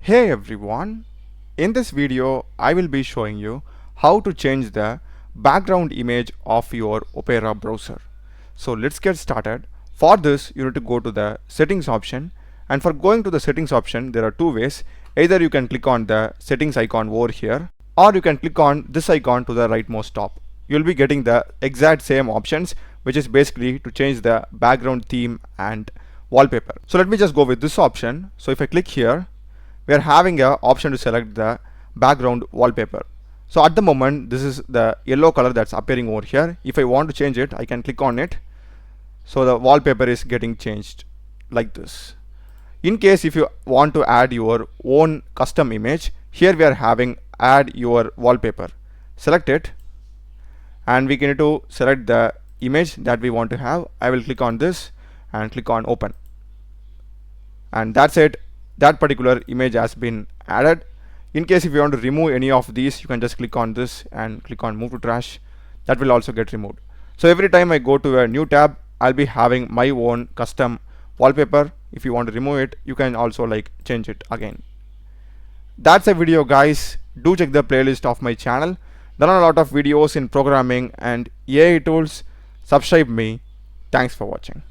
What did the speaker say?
Hey everyone, in this video I will be showing you how to change the background image of your Opera browser. So let's get started. For this you need to go to the settings option, and for going to the settings option there are two ways. Either you can click on the settings icon over here, or you can click on this icon to the rightmost top. You'll be getting the exact same options, which is basically to change the background theme and wallpaper. So let me just go with this option. So if I click here, we are having a option to select the background wallpaper. So at the moment this is the yellow color that's appearing over here. If I want to change it, I can click on it. So the wallpaper is getting changed like this. In case if you want to add your own custom image, here we are having add your wallpaper. Select it, and we need to select the image that we want to have. I will click on this and click on open, and that's it. That particular image has been added. In case if you want to remove any of these, you can just click on this and click on move to trash. That will also get removed. So every time I go to a new tab, I'll be having my own custom wallpaper. If you want to remove it, you can also change it again. That's a video, guys. Do check the playlist of my channel. There are a lot of videos in programming and AI tools. Subscribe me. Thanks for watching.